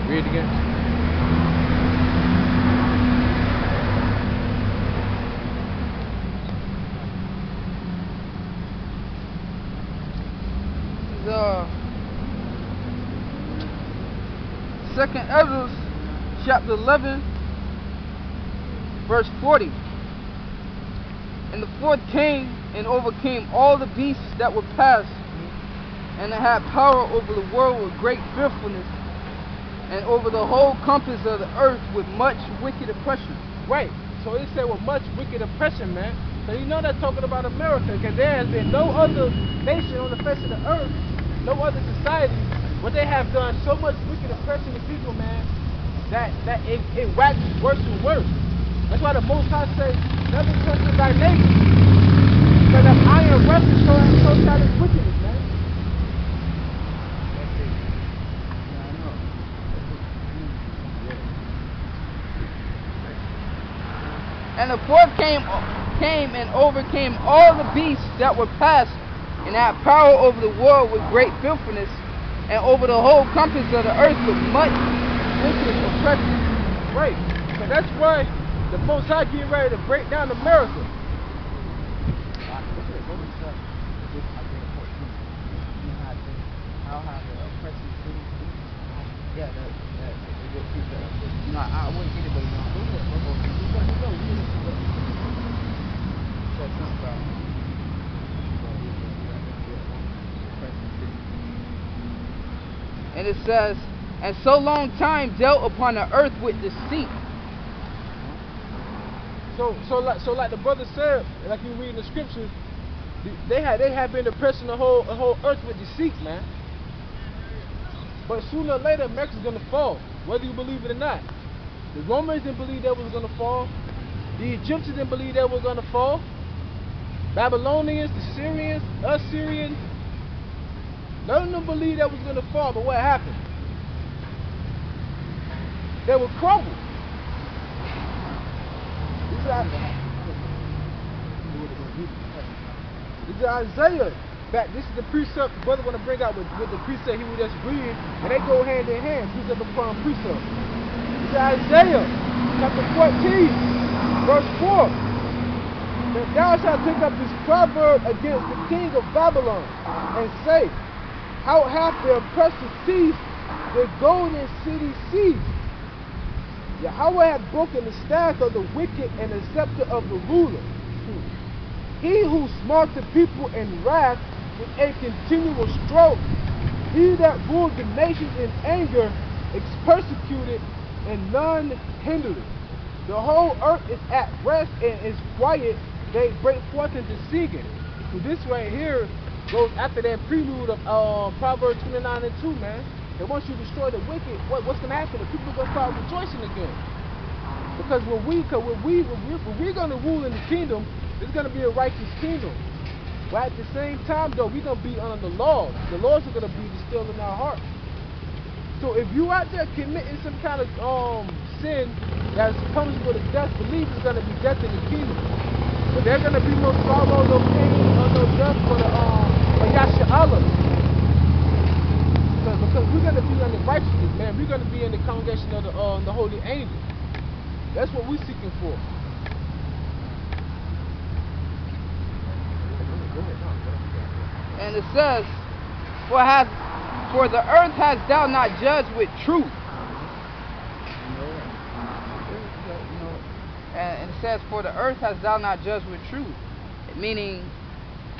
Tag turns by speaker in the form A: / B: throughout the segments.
A: Read it again.
B: Second Ezra, chapter 11, verse 40. And the fourth came and overcame all the beasts that were past, and it had power over the world with great fearfulness, and over the whole compass of the earth with much wicked oppression.
A: Right. So he said with much wicked oppression, man. So you know that's talking about America, because there has been no other nation on the face of the earth, no other society, where they have done so much wicked oppression to people, man, that it waxes worse and worse. That's why the Most High says, never trust in thy neighbor. Because that iron wrestling shows how this wickedness, man.
B: And the fourth came and overcame all the beasts that were past, and had power over the world with great fearfulness, and over the whole compass of the earth with much wicked oppression.
A: Right. So that's why the Most High getting ready to break down America.
B: No, I wouldn't get it, but and it says, and so long time dealt upon the earth with deceit.
A: So like the brother said, like you read in the scriptures, they have been oppressing the whole earth with deceit, man. But sooner or later, America's gonna fall, whether you believe it or not. The Romans didn't believe they was gonna fall. The Egyptians didn't believe they were gonna fall. Babylonians, the Syrians, Assyrians, none of them believed that was gonna fall. But what happened? They were crumbled. This is Isaiah. This is the precept the brother want to bring out with the precept he was just reading, and they go hand in hand, precept upon precept. This is Isaiah chapter 14, verse 4. That thou shalt take up this proverb against the king of Babylon, and say, how hath the oppressor ceased, the golden city ceased? Yahweh hath broken the staff of the wicked and the scepter of the ruler. He who smote the people in wrath with a continual stroke, he that ruled the nations in anger, is persecuted, and none hindered it. The whole earth is at rest and is quiet, they break forth into singing. So this right here goes after that prelude of Proverbs 29 and 2, man. And once you destroy the wicked, what's going to happen? The people are going to start rejoicing again. Because when we're going to rule in the kingdom, it's going to be a righteous kingdom. But at the same time, though, we're going to be under the laws. The laws are going to be distilled in our hearts. So if you out there committing some kind of sin that's punishable to death, believe it's going to be death in the kingdom. But there's going to be no sorrow, no pain, or no death for Yasha Allah. Because we're going to be under righteousness, man. We're going to be in the congregation of the holy angels. That's what we're seeking for.
B: And it says, for the earth hast thou not judged with truth. And it says, for the earth hast thou not judged with truth. Meaning,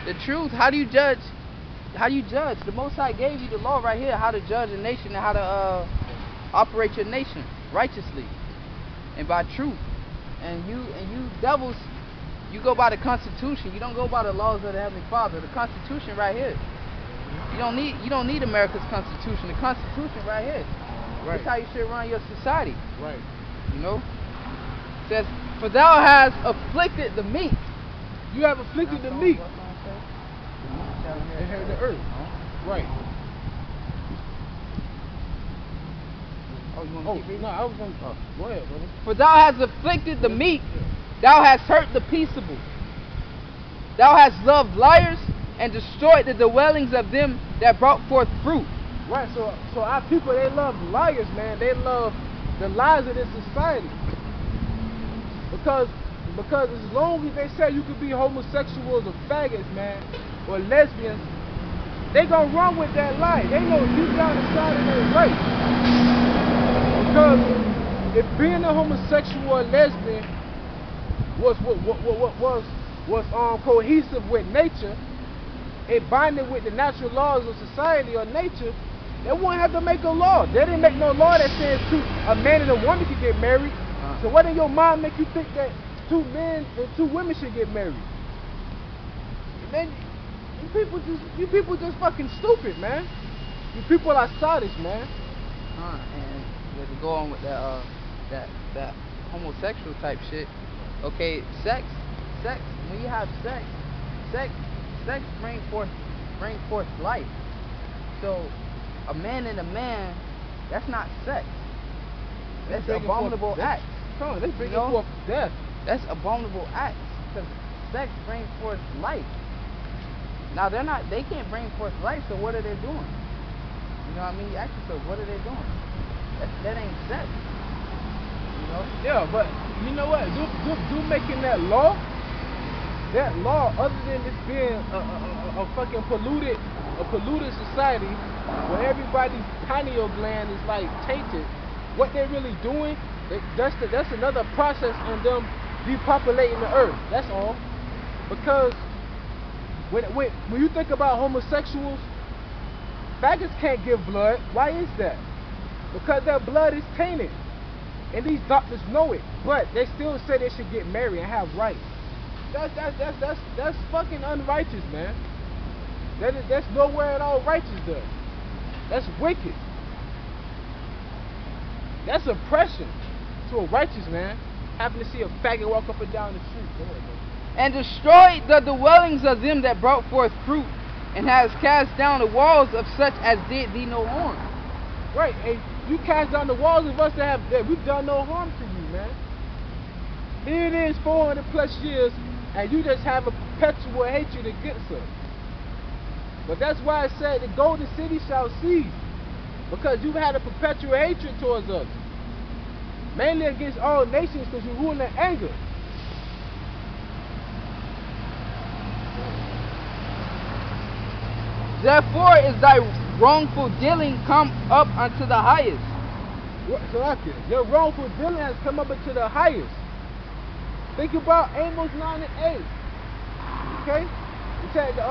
B: the truth, how do you judge? How do you judge? The Most High gave you the law right here, how to judge a nation and how to operate your nation righteously and by truth. And you devils, you go by the Constitution. You don't go by the laws of the Heavenly Father. The Constitution right here. You don't need America's Constitution. The Constitution right here. Right. That's how you should run your society.
A: Right.
B: You know? It says, for thou hast afflicted the meek.
A: You have afflicted the meek. Inherit the earth. Right.
B: Oh, you want to keep reading?
A: No, I was going to... go ahead, brother.
B: For thou hast afflicted the meek. Thou hast hurt the peaceable. Thou hast loved liars and destroyed the dwellings of them that brought forth fruit.
A: Right, so our people, they love liars, man. They love the lies of this society. Because as long as they say you could be homosexuals or faggots, man, or lesbians, they gonna run with that lie. They know deep down inside of their right. Because if being a homosexual or lesbian was cohesive with nature, it binding with the natural laws of society or nature, they wouldn't have to make a law. They didn't make no law that says a man and a woman can get married. So what in your mind make you think that 2 men and 2 women should get married? Man, you people just fucking stupid, man. You people are sadists, man.
B: And to go on with that homosexual type shit. Okay, sex. When you have sex brings forth life. So a man and a man, that's not sex. That's abominable acts.
A: They bring forth death.
B: That's abominable acts. Because sex brings forth life. Now they can't bring forth life, so what are they doing? You know what I mean? You ask yourself, what are they doing? That ain't sex. You know?
A: Yeah, but you know what? Do making that law, other than this being a fucking polluted society where everybody's pineal gland is like tainted, what they're really doing, that's another process in them depopulating the earth. That's all. Because when you think about homosexuals, faggots can't give blood. Why is that? Because their blood is tainted, and these doctors know it, but they still say they should get married and have rights. That's fucking unrighteous, man. That's nowhere at all righteous, though. That's wicked. That's oppression to a righteous man. Having to see a faggot walk up and down the street. Go ahead, bro.
B: And destroyed the dwellings of them that brought forth fruit, and has cast down the walls of such as did thee no harm.
A: Right, and you cast down the walls of us that we've done no harm to you, man. Here it is, 400 plus years, and you just have a perpetual hatred against us. But that's why I said the golden city shall cease, because you've had a perpetual hatred towards us, mainly against all nations, because you rule in anger.
B: Therefore is thy wrongful dealing come up unto the highest.
A: Your wrongful dealing has come up into the highest. Think about Amos 9 and 8. Okay? He said the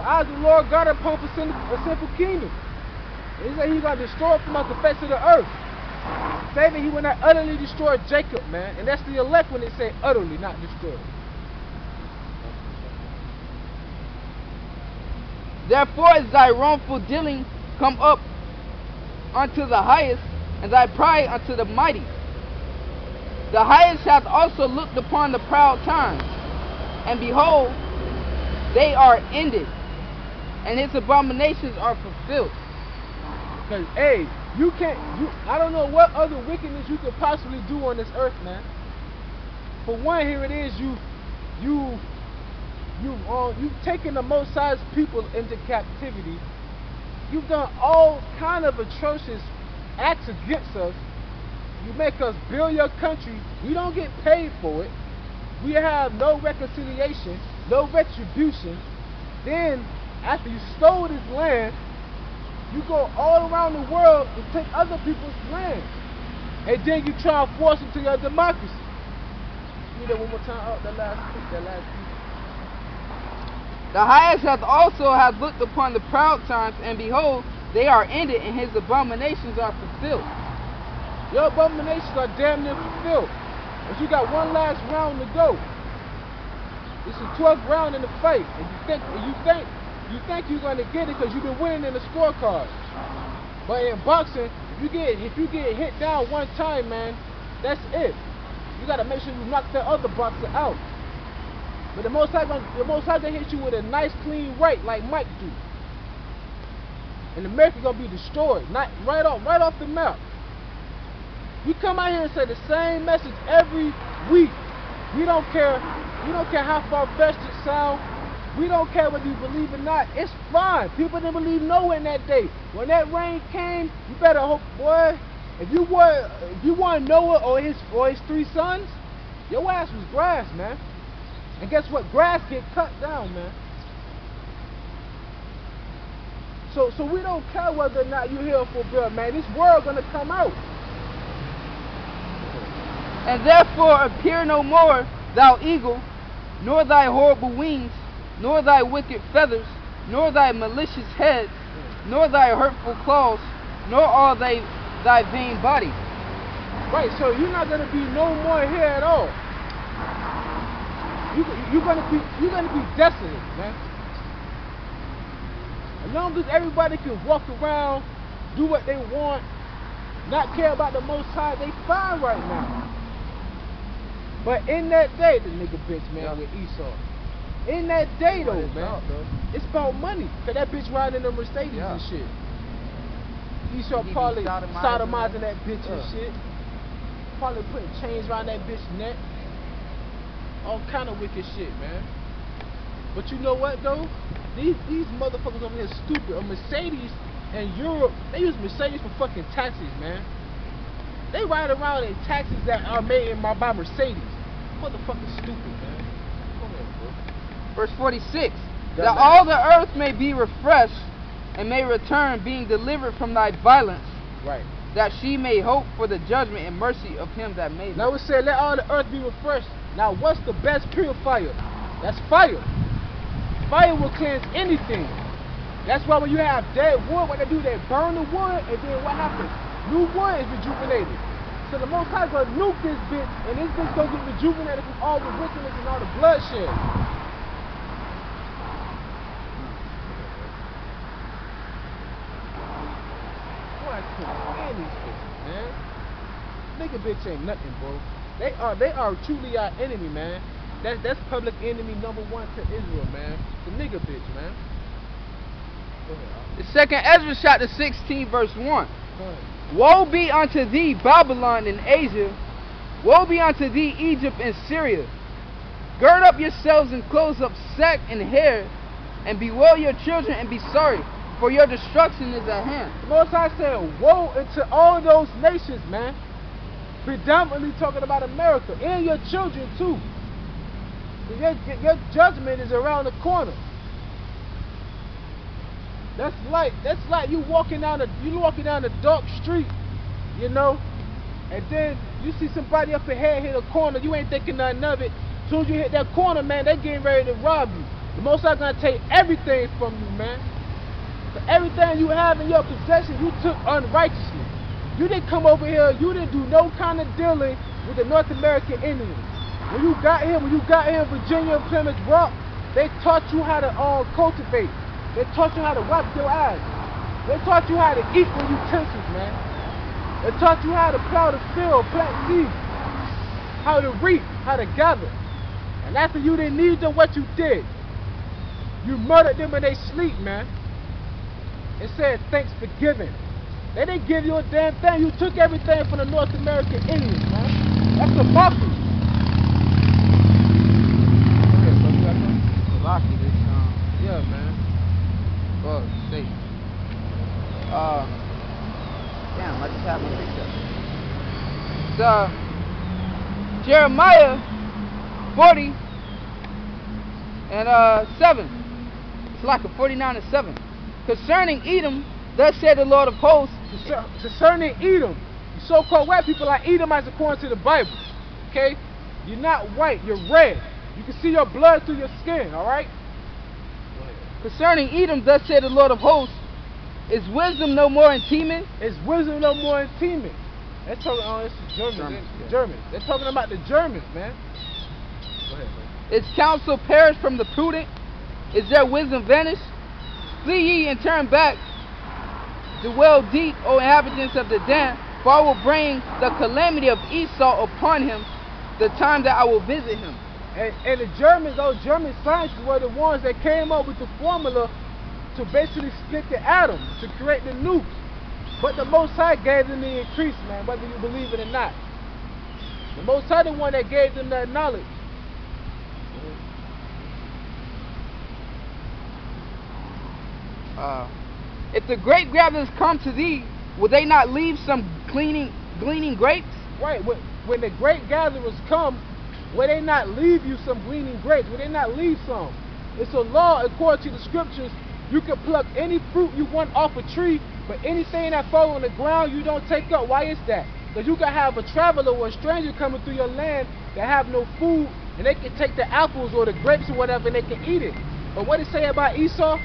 A: eyes of the Lord God are upon a sinful kingdom. And he said he's going to destroy it from off the face of the earth. Say that he will not utterly destroy Jacob, man. And that's the elect when they say utterly, not destroy.
B: Therefore is thy wrongful dealing come up unto the highest, and thy pride unto the mighty. The highest hath also looked upon the proud times, and behold, they are ended, and his abominations are fulfilled.
A: Because, hey, I don't know what other wickedness you could possibly do on this earth, man. For one, here it is, you've taken the most sized people into captivity. You've done all kind of atrocious acts against us. You make us build your country. We don't get paid for it. We have no reconciliation, no retribution. Then, after you stole this land, you go all around the world and take other people's land. And then you try to force them to your democracy. Read that one more time. Oh, that last piece.
B: The highest hath looked upon the proud times, and behold, they are ended, and his abominations are fulfilled.
A: Your abominations are damn near fulfilled. But you got one last round to go. It's the 12th round in the fight, and you think you're going to get it because you've been winning in the scorecard. But in boxing, if you get hit down one time, man, that's it. You got to make sure you knock that other boxer out. But the Most High gonna hit you with a nice clean right like Mike do. And America gonna be destroyed, not right off the map. You come out here and say the same message every week. We don't care how far-fetched it sounds. We don't care whether you believe or not. It's fine. People didn't believe Noah in that day. When that rain came, you better hope, boy. If you want Noah or his 3 sons, your ass was grass, man. And guess what? Grass get cut down, man. So we don't care whether or not you here for blood, man. This world gonna come out.
B: And therefore appear no more, thou eagle, nor thy horrible wings, nor thy wicked feathers, nor thy malicious head, nor thy hurtful claws, nor all thy vain body.
A: Right, so you're not gonna be no more here at all. You're gonna be desolate, man. As long as everybody can walk around, do what they want, not care about the Most High, they fine right now. But in that day, the nigga bitch, man, with Esau. In that day, though, man, it's about money. Cause that bitch riding in a Mercedes and shit. Esau probably sodomizing that bitch and shit. Probably putting chains around that bitch's neck. All kind of wicked shit, man. But you know what, though? These motherfuckers over here stupid. A Mercedes in Europe, they use Mercedes for fucking taxis, man. They ride around in taxis that are made by Mercedes. Motherfucking stupid, man. Come on, bro.
B: Verse 46. That all the earth may be refreshed and may return, being delivered from thy violence.
A: Right.
B: That she may hope for the judgment and mercy of him that made her.
A: Now it said, let all the earth be refreshed. Now what's the best purifier? That's fire. Fire will cleanse anything. That's why when you have dead wood, what they do, they burn the wood, and then what happens? New wood is rejuvenated. So the Most High gonna nuke this bitch, and this bitch gonna get rejuvenated from all the wickedness and all the bloodshed. Boy, I can't stand these bitches, man. Nigga bitch ain't nothing, bro. They are truly our enemy, man. That's public enemy #1 to Israel, man. The nigga bitch, man.
B: The second Ezra chapter 16 verse 1. Woe be unto thee, Babylon and Asia. Woe be unto thee, Egypt and Syria. Gird up yourselves and close up sack and hair, and bewail your children and be sorry, for your destruction is at hand.
A: The Most High said, woe into all those nations, man. Predominantly talking about America and your children too. Your judgment is around the corner. That's like you walking down a dark street, you know, and then you see somebody up ahead hit a corner. You ain't thinking nothing of it. As soon as you hit that corner, man, they getting ready to rob you. The Most High gonna take everything from you, man. So everything you have in your possession, you took unrighteously. You didn't come over here. You didn't do no kind of dealing with the North American Indians. When you got here in Virginia and Plymouth Rock, they taught you how to cultivate. They taught you how to wipe your eyes. They taught you how to eat with utensils, man. They taught you how to plow the field, plant seeds, how to reap, how to gather. And after you didn't need them, what you did? You murdered them in their sleep, man. It said, thanks for giving. They didn't give you a damn thing. You took everything from the North American Indians, man. That's a mockery. Yeah, man.
B: Fuck, sake. Damn, I just had my picture. It's Jeremiah 40 and 7. It's like a 49 and 7. Concerning Edom, thus said the Lord of hosts.
A: Concerning Edom, you so-called white people are Edomites according to the Bible. Okay? You're not white, you're red. You can see your blood through your skin, alright?
B: Concerning Edom, thus said the Lord of hosts, is wisdom no more in Teman?
A: Is wisdom no more in Teman? They're talking, it's the Germans. They're talking about the Germans, man. Go ahead, man.
B: Is counsel perished from the prudent? Is their wisdom vanished? Flee ye and turn back. Dwell deep, O inhabitants of the den, for I will bring the calamity of Esau upon him, the time that I will visit him.
A: And the Germans, those German scientists were the ones that came up with the formula to basically split the atom, to create the nukes. But the Most High gave them the increase, man, whether you believe it or not. The Most High the one that gave them that knowledge.
B: If the grape gatherers come to thee, will they not leave some gleaning grapes?
A: Right. When the grape gatherers come, will they not leave you some gleaning grapes? Will they not leave some? It's a law according to the scriptures. You can pluck any fruit you want off a tree, but anything that falls on the ground you don't take up. Why is that? Because you can have a traveler or a stranger coming through your land that have no food, and they can take the apples or the grapes or whatever and they can eat it. But what it say about Esau?